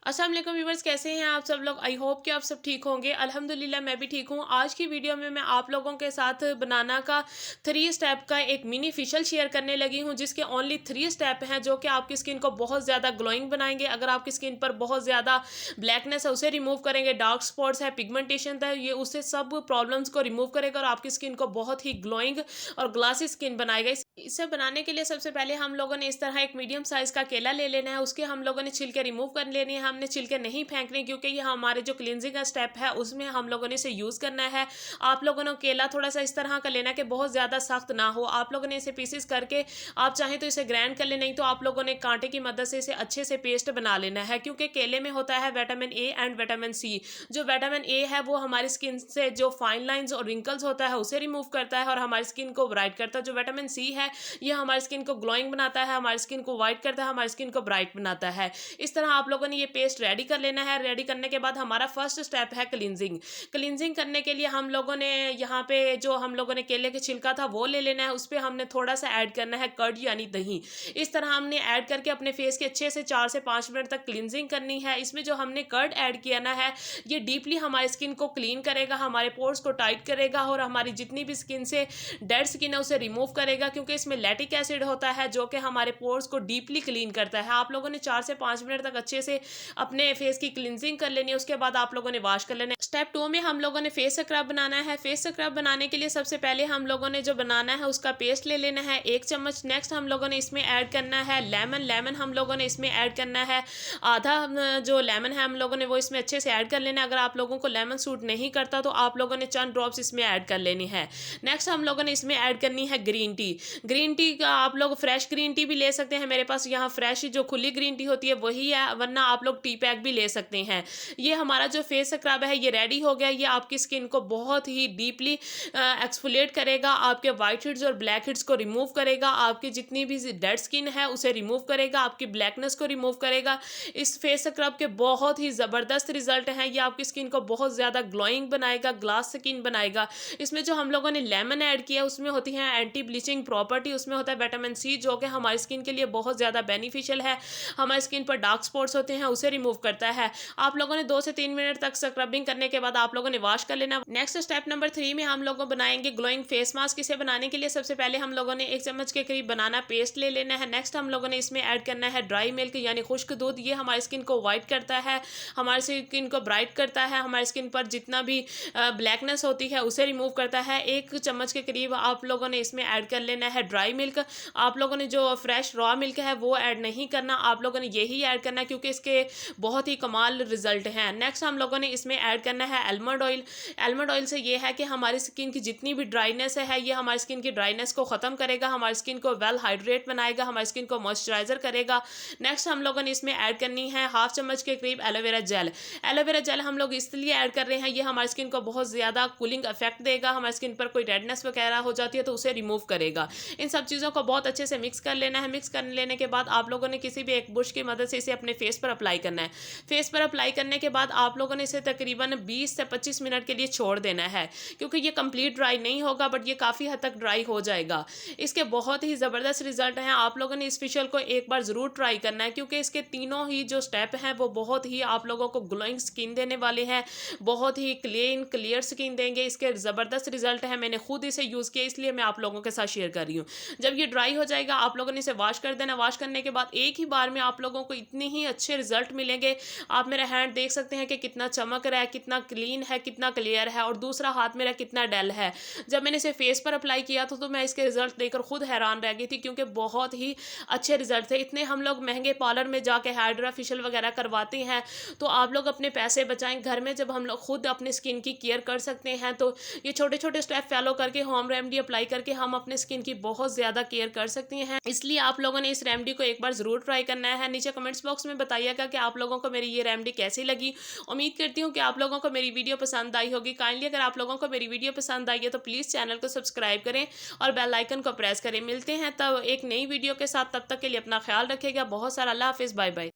अस्सलाम वालेकुम व्यूवर्स, कैसे हैं आप सब लोग। आई होप कि आप सब ठीक होंगे। अल्हम्दुलिल्लाह मैं भी ठीक हूँ। आज की वीडियो में मैं आप लोगों के साथ बनाना का 3 स्टेप का एक मिनी फेशियल शेयर करने लगी हूँ, जिसके ओनली 3 स्टेप हैं जो कि आपकी स्किन को बहुत ज़्यादा ग्लोइंग बनाएंगे। अगर आपकी स्किन पर बहुत ज़्यादा ब्लैकनेस है उसे रिमूव करेंगे, डार्क स्पॉट्स है, पिगमेंटेशन है, ये उससे सब प्रॉब्लम्स को रिमूव करेगा और आपकी स्किन को बहुत ही ग्लोइंग और ग्लासी स्किन बनाएगा। इसे बनाने के लिए सबसे पहले हम लोगों ने इस तरह एक मीडियम साइज का केला ले लेना है। उसके हम लोगों ने छिलके रिमूव कर लेने हैं। हमने छिलके नहीं फेंकने क्योंकि ये हमारे जो क्लींजिंग का स्टेप है उसमें हम लोगों ने इसे यूज़ करना है। आप लोगों ने केला थोड़ा सा इस तरह का लेना कि बहुत ज़्यादा सख्त ना हो। आप लोगों ने इसे पीसेस करके आप चाहें तो इसे ग्राइंड कर ले, नहीं तो आप लोगों ने कांटे की मदद से इसे अच्छे से पेस्ट बना लेना है, क्योंकि केले में होता है vitamin A and vitamin C. जो विटामिन ए है वो हमारी स्किन से जो फाइन लाइंस और रिंकल्स होता है उसे रिमूव करता है और हमारी स्किन को ब्राइट करता है। जो विटामिन सी है ये हमारी स्किन को ग्लोइंग बनाता है, हमारी स्किन को वाइट करता है, हमारी स्किन को ब्राइट बनाता है। इस तरह आप लोगों ने ये पेस्ट रेडी कर लेना है। रेडी करने के बाद हमारा फर्स्ट स्टेप है क्लींजिंग। क्लींजिंग करने के लिए हम लोगों ने यहाँ पे जो हम लोगों ने केले के छिलका था वो ले लेना है। उस पर हमने थोड़ा सा ऐड करना है कर्ड यानी दही। इस तरह हमने ऐड करके अपने फेस के अच्छे से 4 से 5 मिनट तक क्लींजिंग करनी है। इसमें जो हमने कर्ड ऐड किया ना है ये डीपली हमारी स्किन को क्लीन करेगा, हमारे पोर्स को टाइट करेगा और हमारी जितनी भी स्किन से डेड स्किन है उसे रिमूव करेगा, क्योंकि इसमें लैक्टिक एसिड होता है जो कि हमारे पोर्स को डीपली क्लीन करता है। आप लोगों ने 4 से 5 मिनट तक अच्छे से अपने फेस की क्लींजिंग कर लेनी है। उसके बाद आप लोगों ने वॉश कर लेना है। स्टेप 2 में हम लोगों ने फेस स्क्रब बनाना है। फेस स्क्रब बनाने के लिए सबसे पहले हम लोगों ने जो बनाना है उसका पेस्ट ले लेना है 1 चम्मच। नेक्स्ट हम लोगों ने इसमें ऐड करना है लेमन। लेमन हम लोगों ने इसमें ऐड करना है आधा। जो लेमन है हम लोगों ने वो इसमें अच्छे से ऐड कर लेना है। अगर आप लोगों को लेमन सूट नहीं करता तो आप लोगों ने चंद ड्रॉप्स इसमें ऐड कर लेनी है। नेक्स्ट हम लोगों ने इसमें ऐड करनी है ग्रीन टी। ग्रीन टी का आप लोग फ्रेश ग्रीन टी भी ले सकते हैं। मेरे पास यहाँ फ्रेश जो खुली ग्रीन टी होती है वही है, वरना आप लोग टी पैक भी ले सकते हैं। ये हमारा जो फेस स्क्रब है ये रेडी हो गया। ये आपकी स्किन को बहुत ही डीपली एक्सफोलिएट करेगा, आपके वाइट हेड्स और ब्लैक हेड्स को रिमूव करेगा, आपकी जितनी भी डेड स्किन है उसे रिमूव करेगा, आपकी ब्लैकनेस को रिमूव करेगा। इस फेस स्क्रब के बहुत ही ज़बरदस्त रिजल्ट हैं। ये आपकी स्किन को बहुत ज़्यादा ग्लोइंग बनाएगा, ग्लास स्किन बनाएगा। इसमें जो हम लोगों ने लेमन ऐड किया उसमें होती है एंटी ब्लीचिंग प्रॉपर्टी, उसमें होता है विटामिन सी जो कि हमारी स्किन के लिए बहुत ज़्यादा बेनिफिशियल है। हमारी स्किन पर डार्क स्पॉट्स होते हैं उसे रिमूव करता है। आप लोगों ने 2 से 3 मिनट तक स्क्रबिंग करने के बाद आप लोगों ने वॉश कर लेना। नेक्स्ट स्टेप नंबर 3 में हम लोग बनाएंगे ग्लोइंग फेस मास्क। इसे बनाने के लिए सबसे पहले हम लोगों ने 1 चम्मच के करीब बनाना पेस्ट ले लेना है। नेक्स्ट हम लोगों ने इसमें ऐड करना है ड्राई मिल्क यानी खुश्क दूध। ये हमारी स्किन को वाइट करता है, हमारी स्किन को ब्राइट करता है, हमारी स्किन पर जितना भी ब्लैकनेस होती है उसे रिमूव करता है। 1 चम्मच के करीब आप लोगों ने इसमें ऐड कर लेना है ड्राई मिल्क। आप लोगों ने जो फ्रेश रॉ मिल्क है वो ऐड नहीं करना, आप लोगों ने यही ऐड करना है क्योंकि इसके बहुत ही कमाल रिजल्ट हैं। नेक्स्ट हम लोगों ने इसमें ऐड करना है आलमंड ऑयल। आलमंड ऑयल से ये है कि हमारी स्किन की जितनी भी ड्राइनेस है ये हमारी स्किन की ड्राइनेस को ख़त्म करेगा, हमारी स्किन को वेल हाइड्रेट बनाएगा, हमारी स्किन को मॉइस्चराइजर करेगा। नेक्स्ट हम लोगों ने इसमें ऐड करनी है 1/2 चम्मच के करीब एलोवेरा जेल। एलोवेरा जेल हम लोग इसलिए ऐड कर रहे हैं, ये हमारी स्किन को बहुत ज़्यादा कूलिंग इफेक्ट देगा, हमारी स्किन पर कोई रेडनेस वगैरह हो जाती है तो उसे रिमूव करेगा। इन सब चीज़ों को बहुत अच्छे से मिक्स कर लेना है। मिक्स कर लेने के बाद आप लोगों ने किसी भी एक बुश की मदद से इसे अपने फेस पर अप्लाई करना है। फेस पर अप्लाई करने के बाद आप लोगों ने इसे तकरीबन 20 से 25 मिनट के लिए छोड़ देना है, क्योंकि ये कंप्लीट ड्राई नहीं होगा बट ये काफ़ी हद तक ड्राई हो जाएगा। इसके बहुत ही ज़बरदस्त रिजल्ट हैं। आप लोगों ने इस फेशियल को एक बार ज़रूर ट्राई करना है, क्योंकि इसके तीनों ही जो स्टेप हैं वो बहुत ही आप लोगों को ग्लोइंग स्किन देने वाले हैं, बहुत ही क्लीन क्लियर स्किन देंगे। इसके ज़बरदस्त रिजल्ट हैं। मैंने खुद इसे यूज़ किया इसलिए मैं आप लोगों के साथ शेयर कर रही हूँ। जब ये ड्राई हो जाएगा आप लोगों ने इसे वॉश कर देना। वॉश करने के बाद एक ही बार में आप लोगों को इतने ही अच्छे रिजल्ट मिलेंगे। आप मेरा हैंड देख सकते हैं कि कितना चमक रहा है, कितना क्लीन है, कितना क्लियर है, और दूसरा हाथ मेरा कितना डल है। जब मैंने इसे फेस पर अप्लाई किया था तो मैं इसके रिजल्ट देखकर खुद हैरान रह गई थी, क्योंकि बहुत ही अच्छे रिजल्ट थे। इतने हम लोग महंगे पार्लर में जाके हाइड्रा फेशियल वगैरह करवाते हैं, तो आप लोग अपने पैसे बचाएं। घर में जब हम लोग खुद अपनी स्किन की केयर कर सकते हैं तो ये छोटे छोटे स्टेप फॉलो करके होम रेमेडी अप्लाई करके हम अपने स्किन की बहुत ज़्यादा केयर कर सकते हैं। इसलिए आप लोगों ने इस रेमेडी को एक बार ज़रूर ट्राई करना है। नीचे कमेंट्स बॉक्स में बताइएगा कि आप लोगों को मेरी ये रेमेडी कैसी लगी। उम्मीद करती हूँ कि आप लोगों को मेरी वीडियो पसंद आई होगी। काइंडली अगर आप लोगों को मेरी वीडियो पसंद आई है तो प्लीज़ चैनल को सब्सक्राइब करें और बेल आइकन को प्रेस करें। मिलते हैं तब एक नई वीडियो के साथ, तब तक के लिए अपना ख्याल रखिएगा। बहुत सारा अल्लाह हाफिज़, बाय बाय।